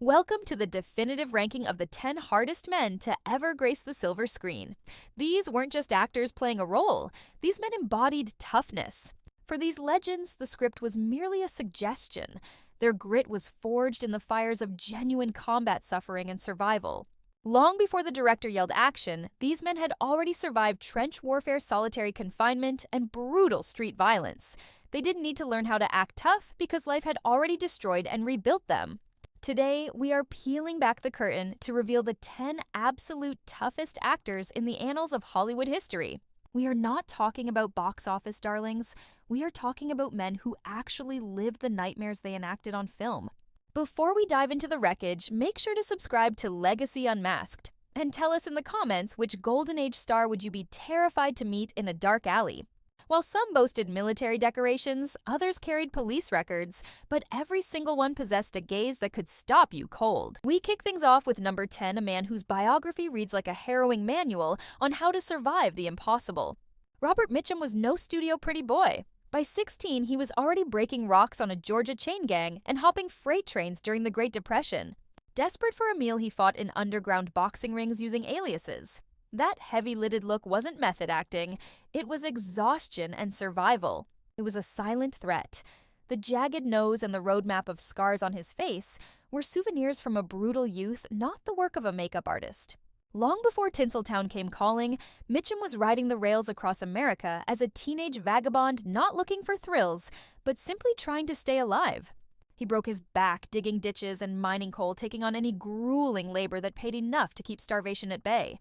Welcome to the definitive ranking of the 10 hardest men to ever grace the silver screen. These weren't just actors playing a role, these men embodied toughness. For these legends, the script was merely a suggestion. Their grit was forged in the fires of genuine combat suffering and survival. Long before the director yelled action, these men had already survived trench warfare, solitary confinement, and brutal street violence. They didn't need to learn how to act tough because life had already destroyed and rebuilt them. Today, we are peeling back the curtain to reveal the 10 absolute toughest actors in the annals of Hollywood history. We are not talking about box office darlings. We are talking about men who actually lived the nightmares they enacted on film. Before we dive into the wreckage, make sure to subscribe to Legacy Unmasked and tell us in the comments which Golden Age star would you be terrified to meet in a dark alley. While some boasted military decorations, others carried police records, but every single one possessed a gaze that could stop you cold. We kick things off with number 10, a man whose biography reads like a harrowing manual on how to survive the impossible. Robert Mitchum was no studio pretty boy. By 16, he was already breaking rocks on a Georgia chain gang and hopping freight trains during the Great Depression. Desperate for a meal, he fought in underground boxing rings using aliases. That heavy-lidded look wasn't method acting, it was exhaustion and survival. It was a silent threat. The jagged nose and the roadmap of scars on his face were souvenirs from a brutal youth, not the work of a makeup artist. Long before Tinseltown came calling, Mitchum was riding the rails across America as a teenage vagabond not looking for thrills, but simply trying to stay alive. He broke his back digging ditches and mining coal, taking on any grueling labor that paid enough to keep starvation at bay.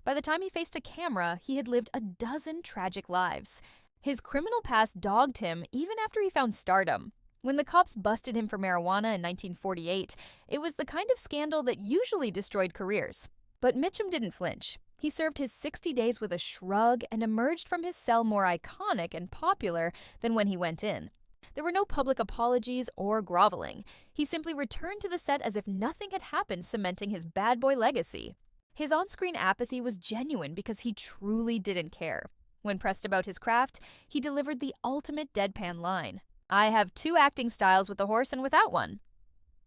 By the time he faced a camera, he had lived a dozen tragic lives. His criminal past dogged him even after he found stardom. When the cops busted him for marijuana in 1948, it was the kind of scandal that usually destroyed careers. But Mitchum didn't flinch. He served his 60 days with a shrug and emerged from his cell more iconic and popular than when he went in. There were no public apologies or groveling. He simply returned to the set as if nothing had happened, cementing his bad boy legacy. His on-screen apathy was genuine because he truly didn't care. When pressed about his craft, he delivered the ultimate deadpan line. "I have two acting styles, with a horse and without one."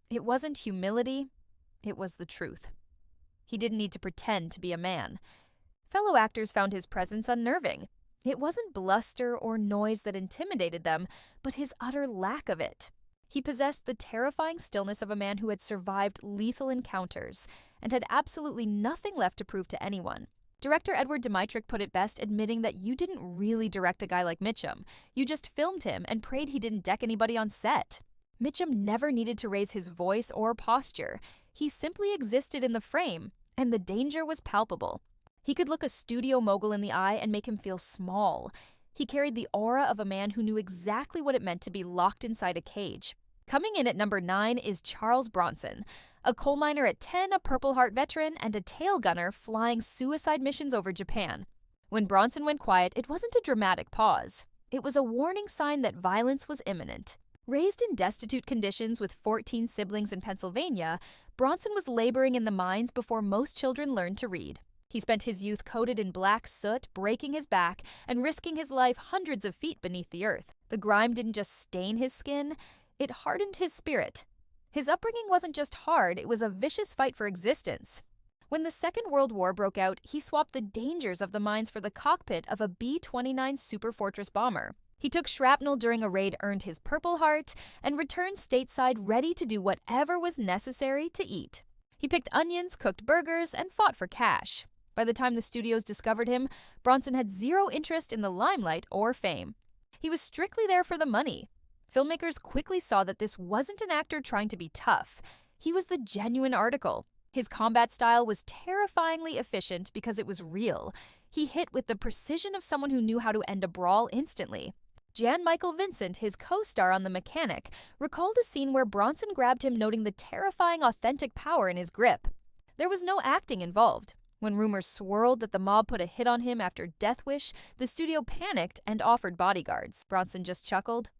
It wasn't humility, it was the truth. He didn't need to pretend to be a man. Fellow actors found his presence unnerving. It wasn't bluster or noise that intimidated them, but his utter lack of it. He possessed the terrifying stillness of a man who had survived lethal encounters and had absolutely nothing left to prove to anyone. Director Edward Dmytryk put it best, admitting that you didn't really direct a guy like Mitchum. You just filmed him and prayed he didn't deck anybody on set. Mitchum never needed to raise his voice or posture. He simply existed in the frame, and the danger was palpable. He could look a studio mogul in the eye and make him feel small. He carried the aura of a man who knew exactly what it meant to be locked inside a cage. Coming in at number 9 is Charles Bronson, a coal miner at 10, a Purple Heart veteran, and a tail gunner flying suicide missions over Japan. When Bronson went quiet, it wasn't a dramatic pause. It was a warning sign that violence was imminent. Raised in destitute conditions with 14 siblings in Pennsylvania, Bronson was laboring in the mines before most children learned to read. He spent his youth coated in black soot, breaking his back, and risking his life hundreds of feet beneath the earth. The grime didn't just stain his skin, it hardened his spirit. His upbringing wasn't just hard, it was a vicious fight for existence. When the Second World War broke out, he swapped the dangers of the mines for the cockpit of a B-29 Superfortress bomber. He took shrapnel during a raid, earned his Purple Heart, and returned stateside ready to do whatever was necessary to eat. He picked onions, cooked burgers, and fought for cash. By the time the studios discovered him, Bronson had zero interest in the limelight or fame. He was strictly there for the money. Filmmakers quickly saw that this wasn't an actor trying to be tough. He was the genuine article. His combat style was terrifyingly efficient because it was real. He hit with the precision of someone who knew how to end a brawl instantly. Jan Michael Vincent, his co-star on The Mechanic, recalled a scene where Bronson grabbed him, noting the terrifying authentic power in his grip. There was no acting involved. When rumors swirled that the mob put a hit on him after Death Wish, the studio panicked and offered bodyguards. Bronson just chuckled.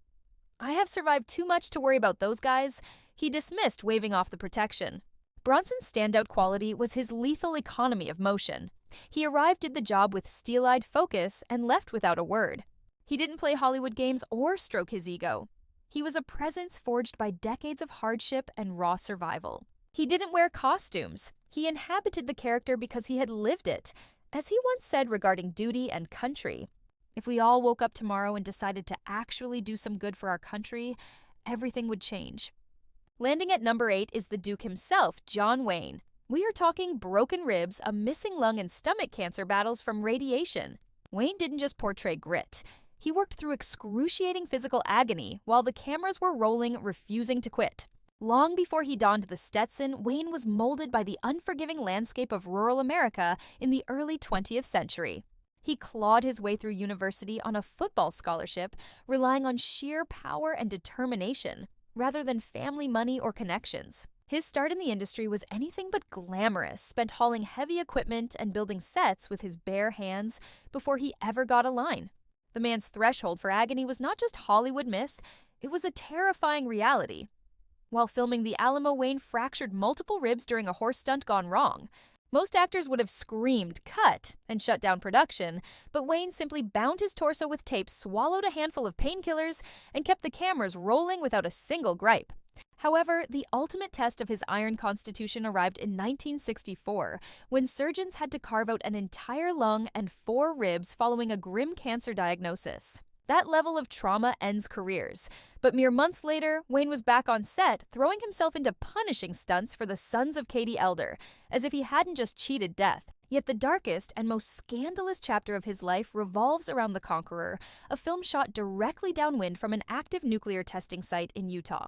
"I have survived too much to worry about those guys," he dismissed, waving off the protection. Bronson's standout quality was his lethal economy of motion. He arrived, did the job with steel-eyed focus, and left without a word. He didn't play Hollywood games or stroke his ego. He was a presence forged by decades of hardship and raw survival. He didn't wear costumes. He inhabited the character because he had lived it. As he once said regarding duty and country, if we all woke up tomorrow and decided to actually do some good for our country, everything would change. Landing at number 8 is the Duke himself, John Wayne. We are talking broken ribs, a missing lung, and stomach cancer battles from radiation. Wayne didn't just portray grit. He worked through excruciating physical agony while the cameras were rolling, refusing to quit. Long before he donned the Stetson, Wayne was molded by the unforgiving landscape of rural America in the early 20th century. He clawed his way through university on a football scholarship, relying on sheer power and determination, rather than family money or connections. His start in the industry was anything but glamorous, spent hauling heavy equipment and building sets with his bare hands before he ever got a line. The man's threshold for agony was not just Hollywood myth, it was a terrifying reality. While filming The Alamo, Wayne fractured multiple ribs during a horse stunt gone wrong. Most actors would have screamed, "Cut!" and shut down production, but Wayne simply bound his torso with tape, swallowed a handful of painkillers, and kept the cameras rolling without a single gripe. However, the ultimate test of his iron constitution arrived in 1964, when surgeons had to carve out an entire lung and 4 ribs following a grim cancer diagnosis. That level of trauma ends careers, but mere months later, Wayne was back on set, throwing himself into punishing stunts for the Sons of Katie Elder, as if he hadn't just cheated death. Yet the darkest and most scandalous chapter of his life revolves around The Conqueror, a film shot directly downwind from an active nuclear testing site in Utah.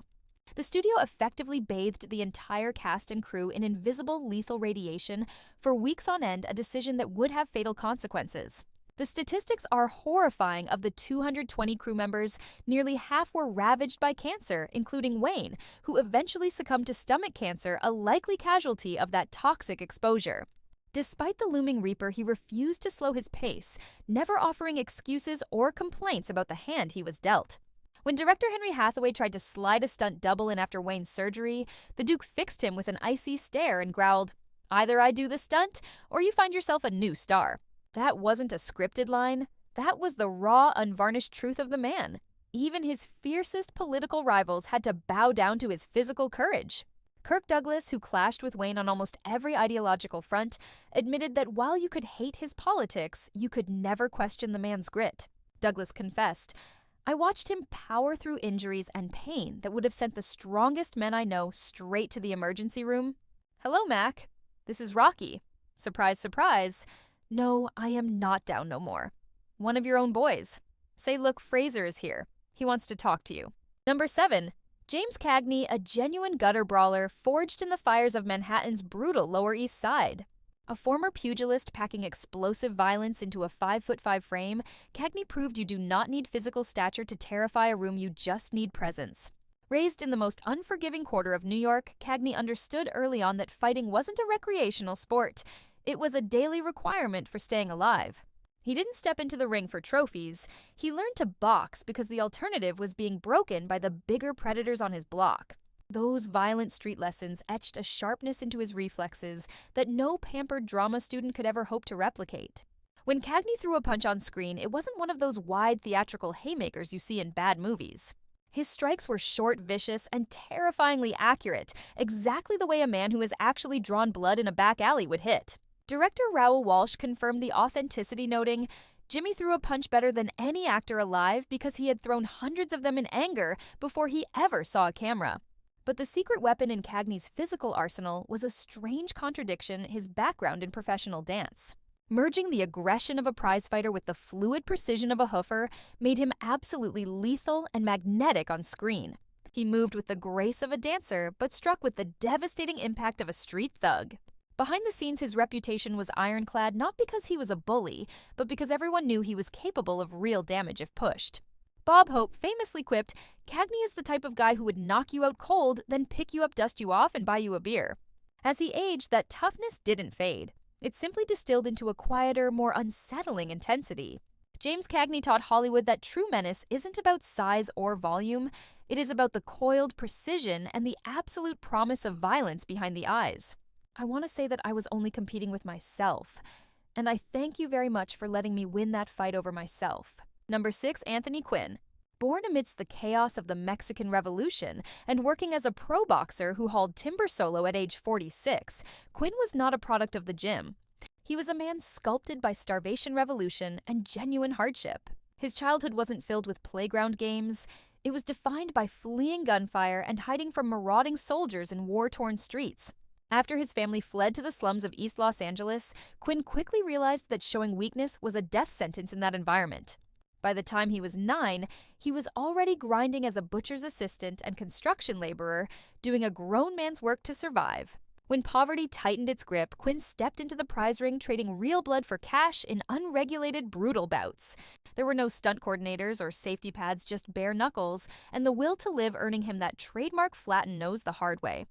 The studio effectively bathed the entire cast and crew in invisible lethal radiation for weeks on end, a decision that would have fatal consequences. The statistics are horrifying. Of the 220 crew members, nearly half were ravaged by cancer, including Wayne, who eventually succumbed to stomach cancer, a likely casualty of that toxic exposure. Despite the looming reaper, he refused to slow his pace, never offering excuses or complaints about the hand he was dealt. When director Henry Hathaway tried to slide a stunt double in after Wayne's surgery, the Duke fixed him with an icy stare and growled, "Either I do the stunt, or you find yourself a new star." That wasn't a scripted line. That was the raw, unvarnished truth of the man. Even his fiercest political rivals had to bow down to his physical courage. Kirk Douglas, who clashed with Wayne on almost every ideological front, admitted that while you could hate his politics, you could never question the man's grit. Douglas confessed, "I watched him power through injuries and pain that would have sent the strongest men I know straight to the emergency room. Hello, Mac. This is Rocky. Surprise, surprise. No, I am not down no more. One of your own boys. Say, look, Fraser is here. He wants to talk to you." Number 7. James Cagney, a genuine gutter brawler forged in the fires of Manhattan's brutal Lower East Side. A former pugilist packing explosive violence into a 5'5" frame, Cagney proved you do not need physical stature to terrify a room, you just need presence. Raised in the most unforgiving quarter of New York, Cagney understood early on that fighting wasn't a recreational sport. It was a daily requirement for staying alive. He didn't step into the ring for trophies. He learned to box because the alternative was being broken by the bigger predators on his block. Those violent street lessons etched a sharpness into his reflexes that no pampered drama student could ever hope to replicate. When Cagney threw a punch on screen, it wasn't one of those wide theatrical haymakers you see in bad movies. His strikes were short, vicious, and terrifyingly accurate, exactly the way a man who has actually drawn blood in a back alley would hit. Director Raoul Walsh confirmed the authenticity, noting, "Jimmy threw a punch better than any actor alive because he had thrown hundreds of them in anger before he ever saw a camera." But the secret weapon in Cagney's physical arsenal was a strange contradiction: his background in professional dance. Merging the aggression of a prizefighter with the fluid precision of a hoofer made him absolutely lethal and magnetic on screen. He moved with the grace of a dancer, but struck with the devastating impact of a street thug. Behind the scenes, his reputation was ironclad, not because he was a bully, but because everyone knew he was capable of real damage if pushed. Bob Hope famously quipped, "Cagney is the type of guy who would knock you out cold, then pick you up, dust you off, and buy you a beer." As he aged, that toughness didn't fade. It simply distilled into a quieter, more unsettling intensity. James Cagney taught Hollywood that true menace isn't about size or volume. It is about the coiled precision and the absolute promise of violence behind the eyes. I want to say that I was only competing with myself, and I thank you very much for letting me win that fight over myself. Number 6, Anthony Quinn. Born amidst the chaos of the Mexican Revolution and working as a pro boxer who hauled timber solo at age 46, Quinn was not a product of the gym. He was a man sculpted by starvation revolution and genuine hardship. His childhood wasn't filled with playground games. It was defined by fleeing gunfire and hiding from marauding soldiers in war-torn streets. After his family fled to the slums of East Los Angeles, Quinn quickly realized that showing weakness was a death sentence in that environment. By the time he was 9, he was already grinding as a butcher's assistant and construction laborer, doing a grown man's work to survive. When poverty tightened its grip, Quinn stepped into the prize ring, trading real blood for cash in unregulated, brutal bouts. There were no stunt coordinators or safety pads, just bare knuckles, and the will to live earning him that trademark flattened nose the hard way.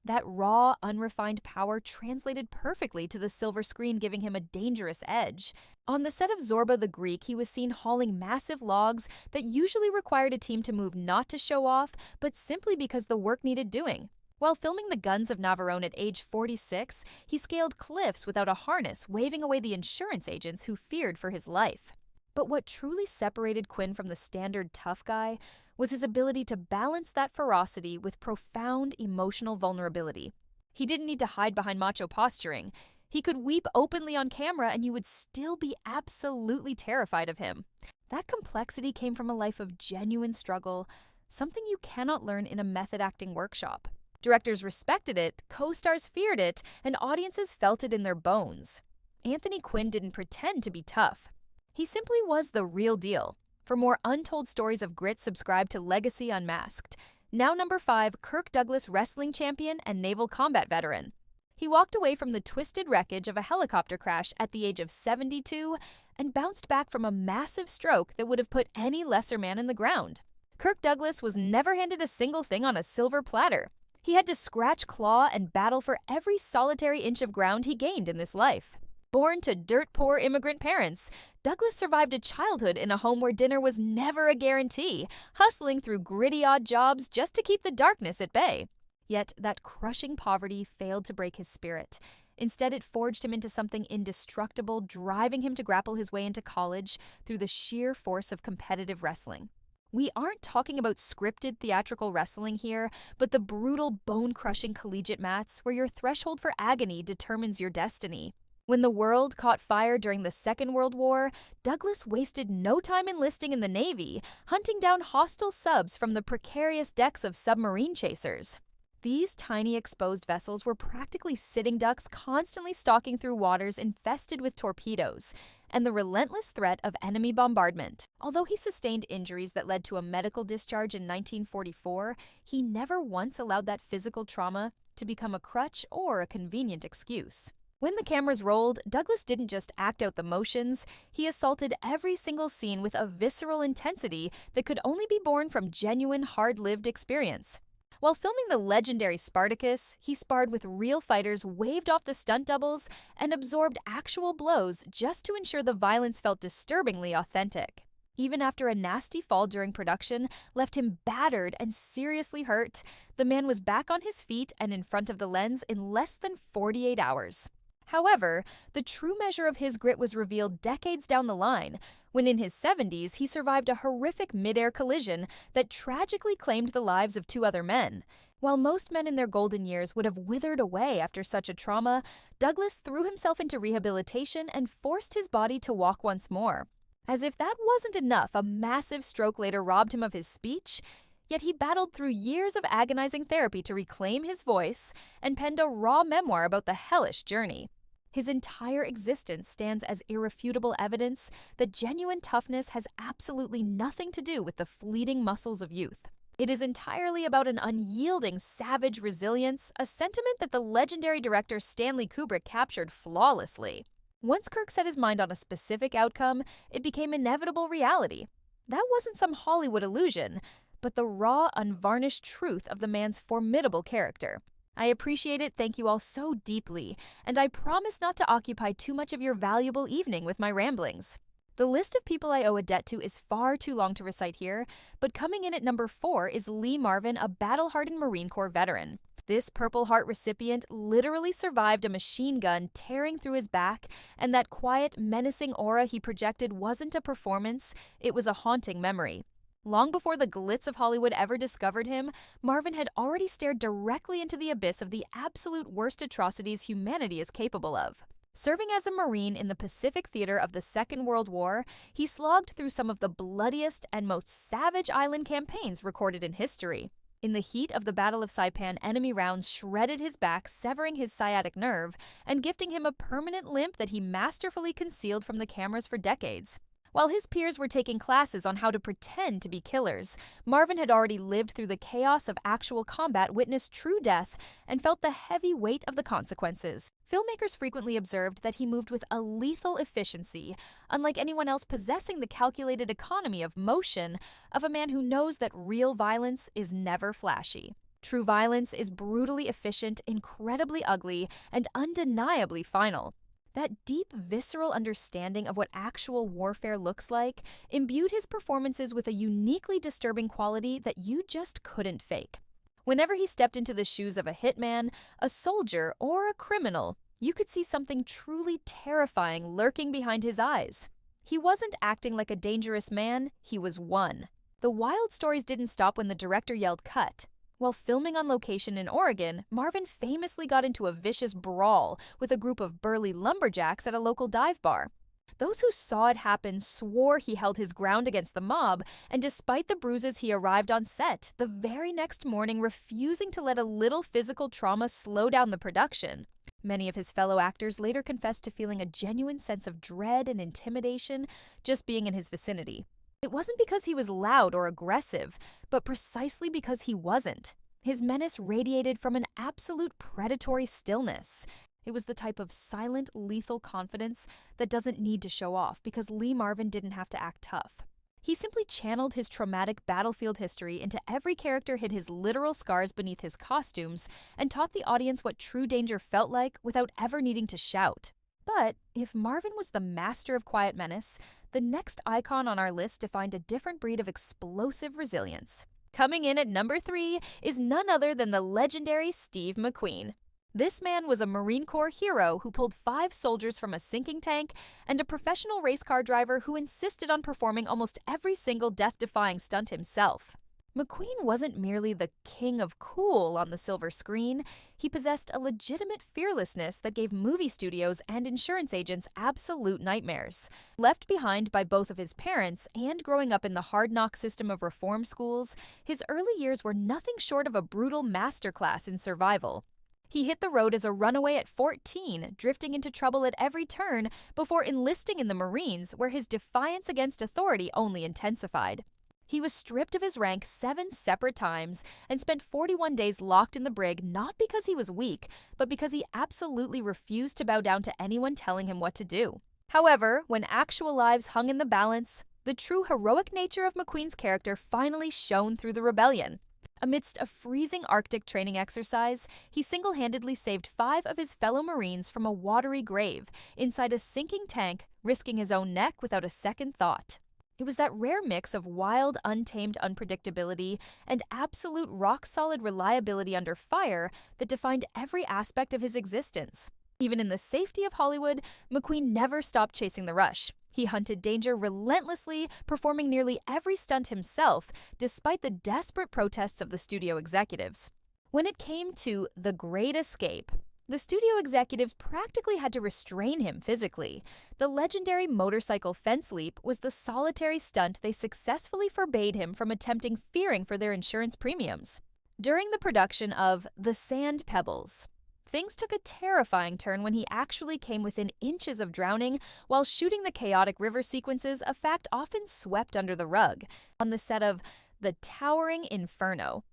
That raw, unrefined power translated perfectly to the silver screen, giving him a dangerous edge. On the set of Zorba the Greek, he was seen hauling massive logs that usually required a team to move not to show off, but simply because the work needed doing. While filming The Guns of Navarone at age 46, he scaled cliffs without a harness, waving away the insurance agents who feared for his life. But what truly separated Quinn from the standard tough guy was his ability to balance that ferocity with profound emotional vulnerability. He didn't need to hide behind macho posturing. He could weep openly on camera and you would still be absolutely terrified of him. That complexity came from a life of genuine struggle, something you cannot learn in a method acting workshop. Directors respected it, co-stars feared it, and audiences felt it in their bones. Anthony Quinn didn't pretend to be tough. He simply was the real deal. For more untold stories of grit, subscribe to Legacy Unmasked. Now number 5, Kirk Douglas, wrestling champion and naval combat veteran. He walked away from the twisted wreckage of a helicopter crash at the age of 72 and bounced back from a massive stroke that would have put any lesser man in the ground. Kirk Douglas was never handed a single thing on a silver platter. He had to scratch, claw, and battle for every solitary inch of ground he gained in this life. Born to dirt-poor immigrant parents, Douglas survived a childhood in a home where dinner was never a guarantee, hustling through gritty odd jobs just to keep the darkness at bay. Yet that crushing poverty failed to break his spirit. Instead, it forged him into something indestructible, driving him to grapple his way into college through the sheer force of competitive wrestling. We aren't talking about scripted theatrical wrestling here, but the brutal, bone-crushing collegiate mats where your threshold for agony determines your destiny. When the world caught fire during the Second World War, Douglas wasted no time enlisting in the Navy, hunting down hostile subs from the precarious decks of submarine chasers. These tiny exposed vessels were practically sitting ducks, constantly stalking through waters infested with torpedoes and the relentless threat of enemy bombardment. Although he sustained injuries that led to a medical discharge in 1944, he never once allowed that physical trauma to become a crutch or a convenient excuse. When the cameras rolled, Douglas didn't just act out the motions, he assaulted every single scene with a visceral intensity that could only be born from genuine, hard-lived experience. While filming the legendary Spartacus, he sparred with real fighters, waved off the stunt doubles, and absorbed actual blows just to ensure the violence felt disturbingly authentic. Even after a nasty fall during production left him battered and seriously hurt, the man was back on his feet and in front of the lens in less than 48 hours. However, the true measure of his grit was revealed decades down the line, when in his 70s he survived a horrific mid-air collision that tragically claimed the lives of 2 other men. While most men in their golden years would have withered away after such a trauma, Douglas threw himself into rehabilitation and forced his body to walk once more. As if that wasn't enough, a massive stroke later robbed him of his speech, yet he battled through years of agonizing therapy to reclaim his voice and penned a raw memoir about the hellish journey. His entire existence stands as irrefutable evidence that genuine toughness has absolutely nothing to do with the fleeting muscles of youth. It is entirely about an unyielding, savage resilience, a sentiment that the legendary director Stanley Kubrick captured flawlessly. Once Kirk set his mind on a specific outcome, it became inevitable reality. That wasn't some Hollywood illusion, but the raw, unvarnished truth of the man's formidable character. I appreciate it, thank you all so deeply, and I promise not to occupy too much of your valuable evening with my ramblings. The list of people I owe a debt to is far too long to recite here, but coming in at number 4 is Lee Marvin, a battle-hardened Marine Corps veteran. This Purple Heart recipient literally survived a machine gun tearing through his back, and that quiet, menacing aura he projected wasn't a performance, it was a haunting memory. Long before the glitz of Hollywood ever discovered him, Marvin had already stared directly into the abyss of the absolute worst atrocities humanity is capable of. Serving as a Marine in the Pacific theater of the Second World War, he slogged through some of the bloodiest and most savage island campaigns recorded in history. In the heat of the Battle of Saipan, enemy rounds shredded his back, severing his sciatic nerve, and gifting him a permanent limp that he masterfully concealed from the cameras for decades. While his peers were taking classes on how to pretend to be killers, Marvin had already lived through the chaos of actual combat, witnessed true death, and felt the heavy weight of the consequences. Filmmakers frequently observed that he moved with a lethal efficiency, unlike anyone else possessing the calculated economy of motion of a man who knows that real violence is never flashy. True violence is brutally efficient, incredibly ugly, and undeniably final. That deep, visceral understanding of what actual warfare looks like imbued his performances with a uniquely disturbing quality that you just couldn't fake. Whenever he stepped into the shoes of a hitman, a soldier, or a criminal, you could see something truly terrifying lurking behind his eyes. He wasn't acting like a dangerous man, he was one. The wild stories didn't stop when the director yelled cut. While filming on location in Oregon, Marvin famously got into a vicious brawl with a group of burly lumberjacks at a local dive bar. Those who saw it happen swore he held his ground against the mob, and despite the bruises he arrived on set the very next morning refusing to let a little physical trauma slow down the production. Many of his fellow actors later confessed to feeling a genuine sense of dread and intimidation just being in his vicinity. It wasn't because he was loud or aggressive, but precisely because he wasn't. His menace radiated from an absolute predatory stillness. It was the type of silent, lethal confidence that doesn't need to show off because Lee Marvin didn't have to act tough. He simply channeled his traumatic battlefield history into every character, hid his literal scars beneath his costumes, and taught the audience what true danger felt like without ever needing to shout. But if Marvin was the master of quiet menace, the next icon on our list defined a different breed of explosive resilience. Coming in at number 3 is none other than the legendary Steve McQueen. This man was a Marine Corps hero who pulled 5 soldiers from a sinking tank and a professional race car driver who insisted on performing almost every single death-defying stunt himself. McQueen wasn't merely the king of cool on the silver screen, he possessed a legitimate fearlessness that gave movie studios and insurance agents absolute nightmares. Left behind by both of his parents and growing up in the hard-knock system of reform schools, his early years were nothing short of a brutal masterclass in survival. He hit the road as a runaway at 14, drifting into trouble at every turn before enlisting in the Marines, where his defiance against authority only intensified. He was stripped of his rank 7 separate times and spent 41 days locked in the brig not because he was weak, but because he absolutely refused to bow down to anyone telling him what to do. However, when actual lives hung in the balance, the true heroic nature of McQueen's character finally shone through the rebellion. Amidst a freezing Arctic training exercise, he single-handedly saved 5 of his fellow Marines from a watery grave inside a sinking tank, risking his own neck without a second thought. It was that rare mix of wild, untamed unpredictability and absolute rock-solid reliability under fire that defined every aspect of his existence. Even in the safety of Hollywood, McQueen never stopped chasing the rush. He hunted danger relentlessly, performing nearly every stunt himself, despite the desperate protests of the studio executives. When it came to The Great Escape, the studio executives practically had to restrain him physically. The legendary motorcycle fence leap was the solitary stunt they successfully forbade him from attempting, fearing for their insurance premiums. During the production of The Sand Pebbles, things took a terrifying turn when he actually came within inches of drowning while shooting the chaotic river sequences, a fact often swept under the rug, on the set of The Towering Inferno.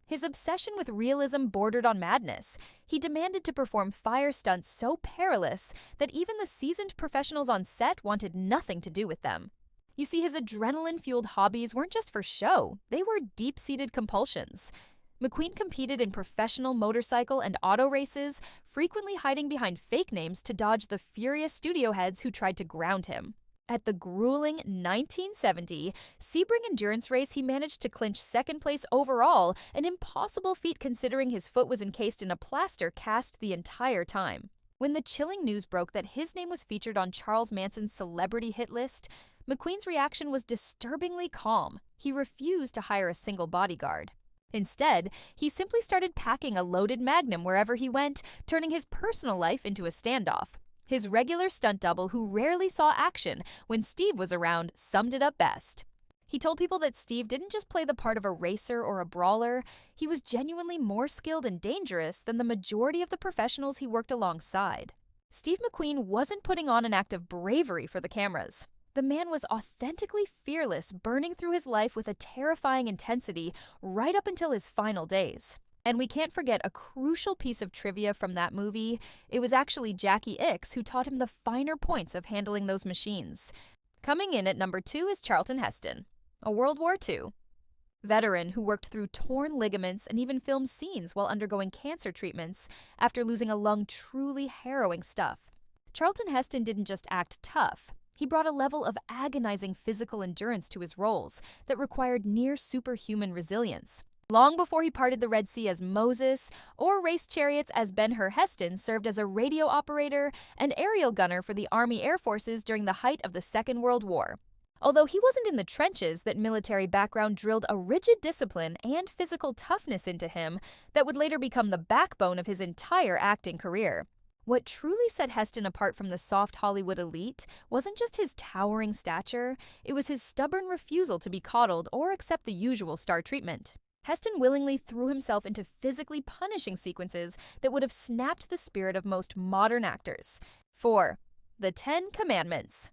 His obsession with realism bordered on madness. He demanded to perform fire stunts so perilous that even the seasoned professionals on set wanted nothing to do with them. You see, his adrenaline-fueled hobbies weren't just for show, they were deep-seated compulsions. McQueen competed in professional motorcycle and auto races, frequently hiding behind fake names to dodge the furious studio heads who tried to ground him. At the grueling 1970 Sebring Endurance race, he managed to clinch second place overall, an impossible feat considering his foot was encased in a plaster cast the entire time. When the chilling news broke that his name was featured on Charles Manson's celebrity hit list, McQueen's reaction was disturbingly calm. He refused to hire a single bodyguard. Instead, he simply started packing a loaded Magnum wherever he went, turning his personal life into a standoff. His regular stunt double, who rarely saw action when Steve was around, summed it up best. He told people that Steve didn't just play the part of a racer or a brawler, he was genuinely more skilled and dangerous than the majority of the professionals he worked alongside. Steve McQueen wasn't putting on an act of bravery for the cameras. The man was authentically fearless, burning through his life with a terrifying intensity right up until his final days. And we can't forget a crucial piece of trivia from that movie. It was actually Jackie Ickes who taught him the finer points of handling those machines. Coming in at number 2 is Charlton Heston, a World War II veteran who worked through torn ligaments and even filmed scenes while undergoing cancer treatments after losing a lung. Truly harrowing stuff. Charlton Heston didn't just act tough. He brought a level of agonizing physical endurance to his roles that required near superhuman resilience. Long before he parted the Red Sea as Moses or raced chariots as Ben-Hur, Heston served as a radio operator and aerial gunner for the Army Air Forces during the height of the Second World War. Although he wasn't in the trenches, that military background drilled a rigid discipline and physical toughness into him that would later become the backbone of his entire acting career. What truly set Heston apart from the soft Hollywood elite wasn't just his towering stature, it was his stubborn refusal to be coddled or accept the usual star treatment. Heston willingly threw himself into physically punishing sequences that would have snapped the spirit of most modern actors. 4. The 10 Commandments.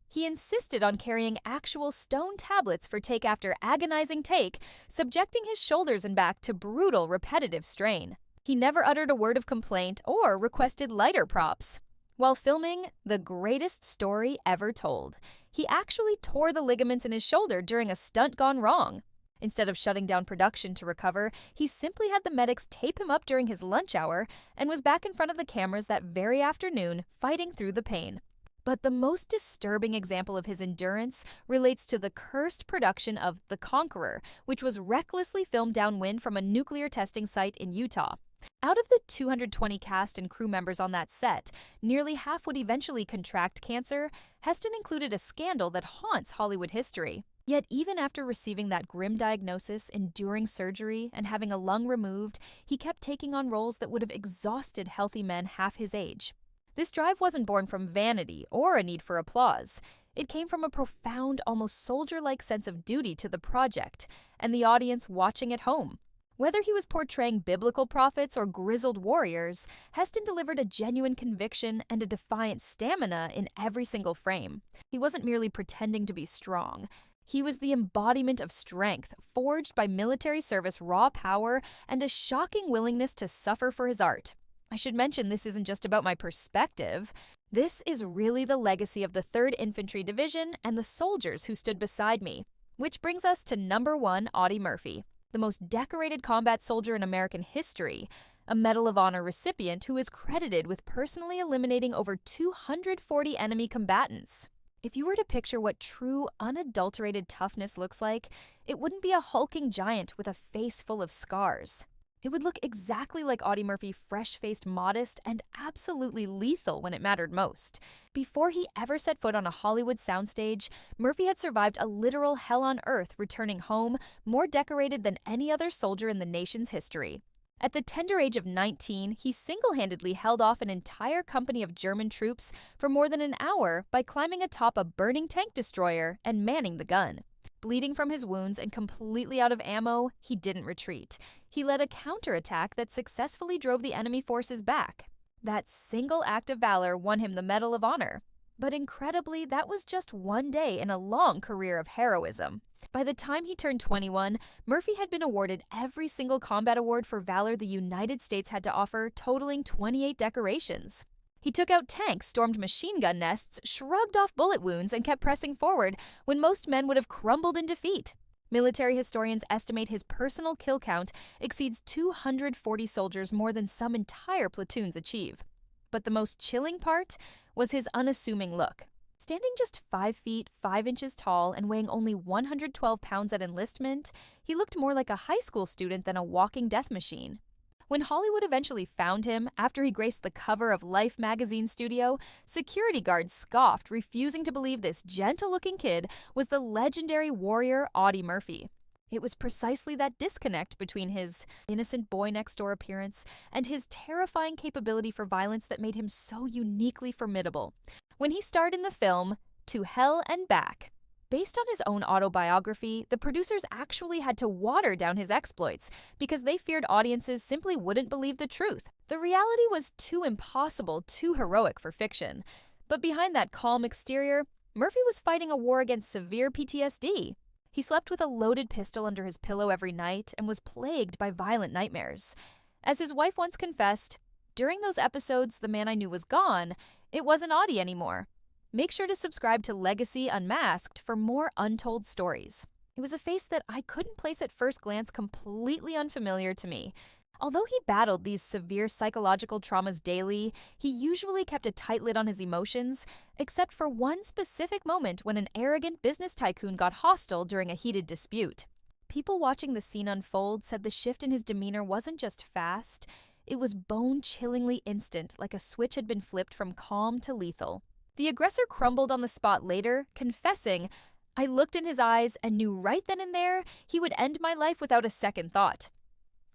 He insisted on carrying actual stone tablets for take after agonizing take, subjecting his shoulders and back to brutal, repetitive strain. He never uttered a word of complaint or requested lighter props. While filming The Greatest Story Ever Told, he actually tore the ligaments in his shoulder during a stunt gone wrong. Instead of shutting down production to recover, he simply had the medics tape him up during his lunch hour and was back in front of the cameras that very afternoon, fighting through the pain. But the most disturbing example of his endurance relates to the cursed production of The Conqueror, which was recklessly filmed downwind from a nuclear testing site in Utah. Out of the 220 cast and crew members on that set, nearly half would eventually contract cancer. Heston included a scandal that haunts Hollywood history. Yet even after receiving that grim diagnosis, enduring surgery, and having a lung removed, he kept taking on roles that would have exhausted healthy men half his age. This drive wasn't born from vanity or a need for applause. It came from a profound, almost soldier-like sense of duty to the project and the audience watching at home. Whether he was portraying biblical prophets or grizzled warriors, Heston delivered a genuine conviction and a defiant stamina in every single frame. He wasn't merely pretending to be strong. He was the embodiment of strength, forged by military service raw power and a shocking willingness to suffer for his art. I should mention this isn't just about my perspective. This is really the legacy of the 3rd Infantry Division and the soldiers who stood beside me. Which brings us to number 1, Audie Murphy, the most decorated combat soldier in American history, a Medal of Honor recipient who is credited with personally eliminating over 240 enemy combatants. If you were to picture what true, unadulterated toughness looks like, it wouldn't be a hulking giant with a face full of scars. It would look exactly like Audie Murphy, fresh-faced, modest, and absolutely lethal when it mattered most. Before he ever set foot on a Hollywood soundstage, Murphy had survived a literal hell on earth, returning home more decorated than any other soldier in the nation's history. At the tender age of 19, he single-handedly held off an entire company of German troops for more than an hour by climbing atop a burning tank destroyer and manning the gun. Bleeding from his wounds and completely out of ammo, he didn't retreat. He led a counterattack that successfully drove the enemy forces back. That single act of valor won him the Medal of Honor. But incredibly, that was just one day in a long career of heroism. By the time he turned 21, Murphy had been awarded every single combat award for valor the United States had to offer, totaling 28 decorations. He took out tanks, stormed machine gun nests, shrugged off bullet wounds, and kept pressing forward when most men would have crumbled in defeat. Military historians estimate his personal kill count exceeds 240 soldiers, more than some entire platoons achieve. But the most chilling part was his unassuming look. Standing just 5 feet, 5 inches tall and weighing only 112 pounds at enlistment, he looked more like a high school student than a walking death machine. When Hollywood eventually found him after he graced the cover of Life magazine studio, security guards scoffed, refusing to believe this gentle-looking kid was the legendary warrior Audie Murphy. It was precisely that disconnect between his innocent boy-next-door appearance and his terrifying capability for violence that made him so uniquely formidable. When he starred in the film To Hell and Back, based on his own autobiography, the producers actually had to water down his exploits because they feared audiences simply wouldn't believe the truth. The reality was too impossible, too heroic for fiction. But behind that calm exterior, Murphy was fighting a war against severe PTSD. He slept with a loaded pistol under his pillow every night and was plagued by violent nightmares. As his wife once confessed, "During those episodes, the man I knew was gone. It wasn't Audie anymore." Make sure to subscribe to Legacy Unmasked for more untold stories. It was a face that I couldn't place at first glance, completely unfamiliar to me. Although he battled these severe psychological traumas daily, he usually kept a tight lid on his emotions, except for one specific moment when an arrogant business tycoon got hostile during a heated dispute. People watching the scene unfold said the shift in his demeanor wasn't just fast, it was bone-chillingly instant, like a switch had been flipped from calm to lethal. The aggressor crumbled on the spot later, confessing, "I looked in his eyes and knew right then and there he would end my life without a second thought."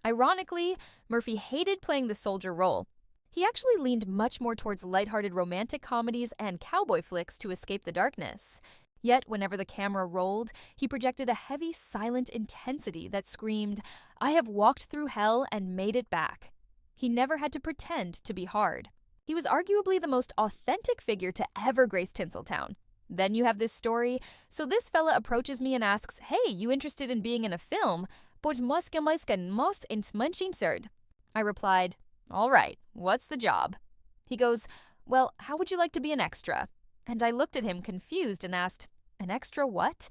Ironically, Murphy hated playing the soldier role. He actually leaned much more towards lighthearted romantic comedies and cowboy flicks to escape the darkness. Yet, whenever the camera rolled, he projected a heavy, silent intensity that screamed, "I have walked through hell and made it back." He never had to pretend to be hard. He was arguably the most authentic figure to ever grace Tinseltown. Then you have this story. So this fella approaches me and asks, "Hey, you interested in being in a film? But most in." I replied, "All right, what's the job?" He goes, "Well, how would you like to be an extra?" And I looked at him confused and asked, "An extra what?"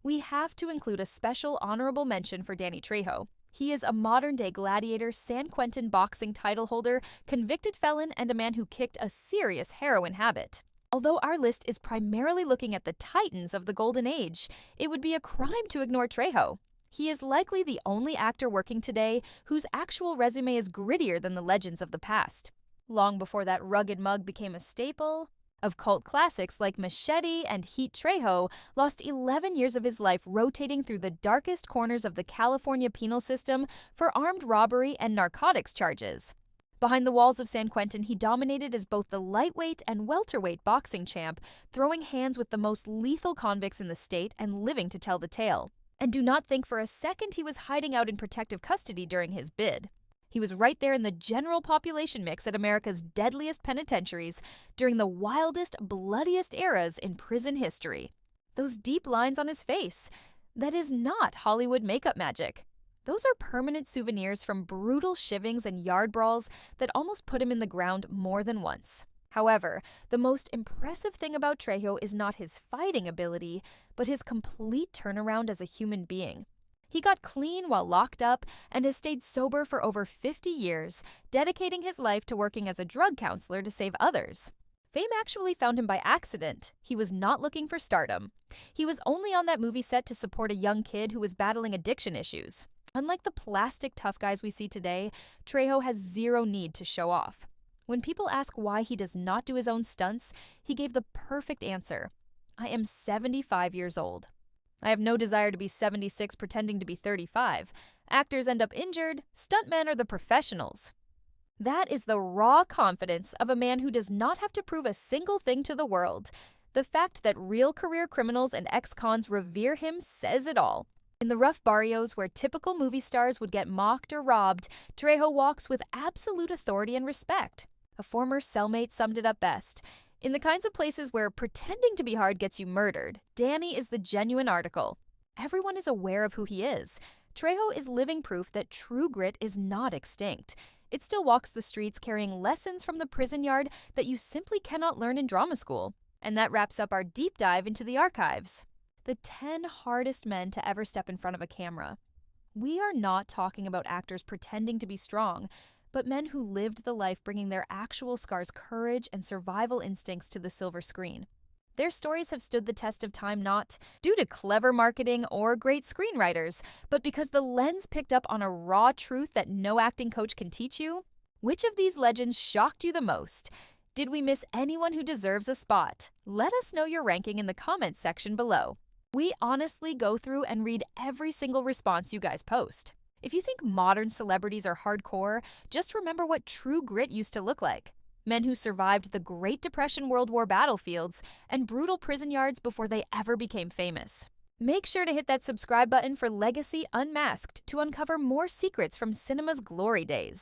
We have to include a special honorable mention for Danny Trejo. He is a modern-day gladiator, San Quentin boxing title holder, convicted felon, and a man who kicked a serious heroin habit. Although our list is primarily looking at the titans of the Golden Age, it would be a crime to ignore Trejo. He is likely the only actor working today whose actual resume is grittier than the legends of the past. Long before that rugged mug became a staple of cult classics like Machete and Heat, Trejo lost 11 years of his life rotating through the darkest corners of the California penal system for armed robbery and narcotics charges. Behind the walls of San Quentin, he dominated as both the lightweight and welterweight boxing champ, throwing hands with the most lethal convicts in the state and living to tell the tale. And do not think for a second he was hiding out in protective custody during his bid. He was right there in the general population mix at America's deadliest penitentiaries during the wildest, bloodiest eras in prison history. Those deep lines on his face, that is not Hollywood makeup magic. Those are permanent souvenirs from brutal shivvings and yard brawls that almost put him in the ground more than once. However, the most impressive thing about Trejo is not his fighting ability, but his complete turnaround as a human being. He got clean while locked up and has stayed sober for over 50 years, dedicating his life to working as a drug counselor to save others. Fame actually found him by accident. He was not looking for stardom. He was only on that movie set to support a young kid who was battling addiction issues. Unlike the plastic tough guys we see today, Trejo has zero need to show off. When people ask why he does not do his own stunts, he gave the perfect answer. "I am 75 years old. I have no desire to be 76 pretending to be 35. Actors end up injured, stuntmen are the professionals." That is the raw confidence of a man who does not have to prove a single thing to the world. The fact that real career criminals and ex-cons revere him says it all. In the rough barrios where typical movie stars would get mocked or robbed, Trejo walks with absolute authority and respect. A former cellmate summed it up best. "In the kinds of places where pretending to be hard gets you murdered, Danny is the genuine article." Everyone is aware of who he is. Trejo is living proof that true grit is not extinct. It still walks the streets carrying lessons from the prison yard that you simply cannot learn in drama school. And that wraps up our deep dive into the archives. The 10 hardest men to ever step in front of a camera. We are not talking about actors pretending to be strong, but men who lived the life bringing their actual scars, courage, and survival instincts to the silver screen. Their stories have stood the test of time not due to clever marketing or great screenwriters, but because the lens picked up on a raw truth that no acting coach can teach you. Which of these legends shocked you the most? Did we miss anyone who deserves a spot? Let us know your ranking in the comments section below. We honestly go through and read every single response you guys post. If you think modern celebrities are hardcore, just remember what true grit used to look like. Men who survived the Great Depression World War battlefields and brutal prison yards before they ever became famous. Make sure to hit that subscribe button for Legacy Unmasked to uncover more secrets from cinema's glory days.